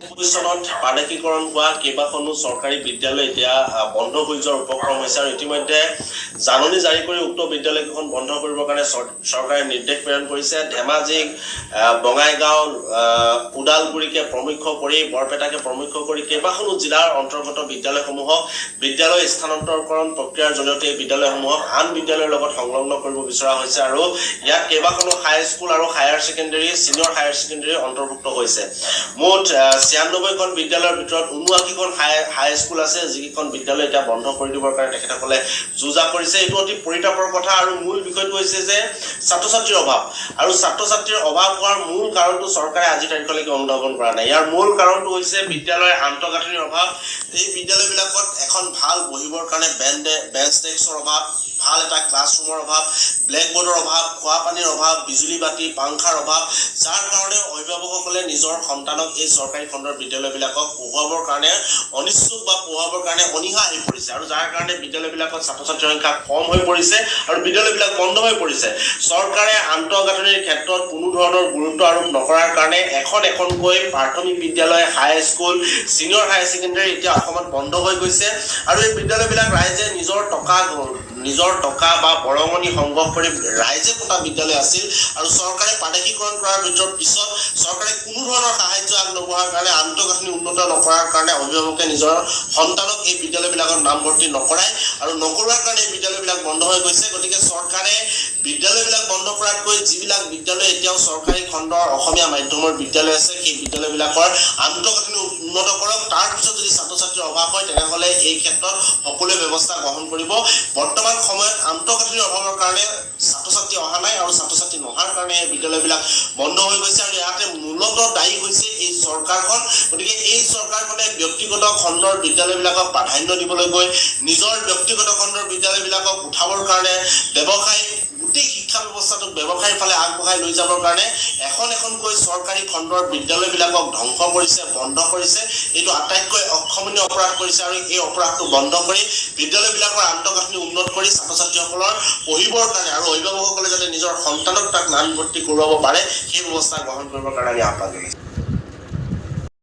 ভৱিষ্যত পাৰদৰ্শীকৰণ হোৱা কেইবাখনো চৰকাৰী বিদ্যালয় এতিয়া বন্ধ হৈ যোৱাৰ উপক্ৰম হৈছে আৰু ইতিমধ্যে জাননী জাৰি কৰি উক্ত বিদ্যালয়কেইখন বন্ধ কৰিবৰ কাৰণে চৰকাৰে নিৰ্দেশ প্ৰেৰণ কৰিছে। ধেমাজি, বঙাইগাঁও, ওদালগুৰিকে প্ৰমুখ্য কৰি বৰপেটাকে প্ৰমুখ্য কৰি কেইবাখনো জিলাৰ অন্তৰ্গত বিদ্যালয়সমূহক বিদ্যালয় স্থানান্তৰকৰণ প্ৰক্ৰিয়াৰ জৰিয়তে এই বিদ্যালয়সমূহক আন বিদ্যালয়ৰ লগত সংলগ্ন কৰিব বিচৰা হৈছে আৰু ইয়াত কেইবাখনো হাইস্কুল আৰু higher secondary, senior higher secondary অন্তৰ্ভুক্ত হৈছে। মুঠ ৯৬খন বিদ্যালয়ৰ ভিতৰত ৭৯খন হাইস্কুল আছে, যিকেইখন বিদ্যালয় এতিয়া বন্ধ কৰি দিবৰ কাৰণে তেখেতসকলে যুঁজা কৰিছে। এইটো অতি পৰিতাপৰ কথা আৰু মূল বিষয়টো হৈছে যে ছাত্ৰ ছাত্ৰীৰ অভাৱ আৰু ছাত্ৰ ছাত্ৰীৰ অভাৱ হোৱাৰ মূল কাৰণটো চৰকাৰে আজি তাৰিখলৈকে অনুধাৱন কৰা নাই। ইয়াৰ মূল কাৰণটো হৈছে বিদ্যালয়ৰ আন্তঃগাঁথনিৰ অভাৱ। এই বিদ্যালয়বিলাকত এখন ভাল বহিবৰ কাৰণে বেঞ্চ ডেস্কৰ অভাৱ, ভাল এটা ক্লাছৰুমৰ অভাৱ, ব্লেকবোৰ্ডৰ অভাৱ, খোৱা পানীৰ অভাৱ, বিজুলী বাতি, পাংখাৰ অভাৱ, যাৰ কাৰণে অভিভাৱকসকলে নিজৰ সন্তানক এই চৰকাৰী খণ্ডৰ বিদ্যালয়বিলাকক পঢ়ুৱাবৰ কাৰণে অনিচ্ছুক বা পঢ়ুৱাবৰ কাৰণে অনীহা হৈ পৰিছে আৰু যাৰ কাৰণে বিদ্যালয়বিলাকত ছাত্ৰ ছাত্ৰীৰ সংখ্যা কম হৈ পৰিছে আৰু বিদ্যালয়বিলাক বন্ধ হৈ পৰিছে। চৰকাৰে আন্তঃগাঁথনিৰ ক্ষেত্ৰত কোনো ধৰণৰ গুৰুত্ব আৰোপ নকৰাৰ কাৰণে এখনকৈ প্ৰাথমিক বিদ্যালয়, হাইস্কুল, ছিনিয়ৰ হায়াৰ ছেকেণ্ডেৰী এতিয়া অসমত বন্ধ হৈ গৈছে আৰু এই বিদ্যালয়বিলাক ৰাইজে নিজৰ টকা বা বৰঙণি সংগ্ৰহ কৰি ৰাইজে পতা বিদ্যালয় আছিল আৰু চৰকাৰে প্ৰাদেশিকৰণ কৰাৰ পিছত চৰকাৰে কোনো ধৰণৰ সাহায্য আগনবঢ়োৱাৰ কাৰণে, আন্তঃগাঁথনি উন্নত নকৰাৰ কাৰণে অভিভাৱকে নিজৰ সন্তানক এই বিদ্যালয়বিলাকত নামভৰ্তি নকৰায় আৰু নকৰোৱাৰ কাৰণে এই বিদ্যালয়বিলাক বন্ধ হৈ গৈছে। গতিকে চৰকাৰে বিদ্যালয়বিলাক বন্ধ কৰাতকৈ যিবিলাক বিদ্যালয় এতিয়াও চৰকাৰী খণ্ডৰ অসমীয়া মাধ্যমৰ বিদ্যালয় আছে, সেই বিদ্যালয়বিলাকৰ আন্তঃগাঁথনি উন্নত কৰক। তাৰপিছত যদি ছাত্ৰ ছাত্ৰীৰ অভাৱ হয় তেনেহ'লে এই ক্ষেত্ৰত সকলোৱে ব্যৱস্থা গ্ৰহণ কৰিব। বৰ্তমান সময়ত আন্তঃগাঁথনিৰ অভাৱৰ কাৰণে ছাত্ৰ ছাত্ৰী অহা নাই আৰু ছাত্ৰ ছাত্ৰী নহাৰ কাৰণে এই বিদ্যালয়বিলাক বন্ধ হৈ গৈছে আৰু ইয়াতে মূলতঃ দায়ী হৈছে এই চৰকাৰখন। গতিকে এই চৰকাৰখনে ব্যক্তিগত খণ্ডৰ বিদ্যালয়বিলাকক প্ৰাধান্য দিবলৈ গৈ নিজৰ ব্যক্তিগত খণ্ডৰ বিদ্যালয়বিলাকক উঠাবৰ কাৰণে ব্যৱসায়, গোটেই শিক্ষা ব্যৱস্থাটোক ব্যৱসায়ৰ ফালে আগবঢ়াই লৈ যাবৰ কাৰণে এখনকৈ চৰকাৰী খণ্ডৰ বিদ্যালয়বিলাকক ধ্বংস কৰিছে, বন্ধ কৰিছে। এইটো আটাইতকৈ অক্ষমনীয় অপৰাধ কৰিছে আৰু এই অপৰাধটো বন্ধ কৰি বিদ্যালয়বিলাকৰ আন্তঃগাঁথনি উন্নত কৰি ছাত্ৰ ছাত্ৰীসকলৰ পঢ়িবৰ কাৰণে আৰু অভিভাৱকসকলে যাতে নিজৰ সন্তানক তাক নামভৰ্তি কৰোৱাব পাৰে সেই ব্যৱস্থা গ্ৰহণ কৰিবৰ কাৰণে আমি আহ্বান জনাইছোঁ।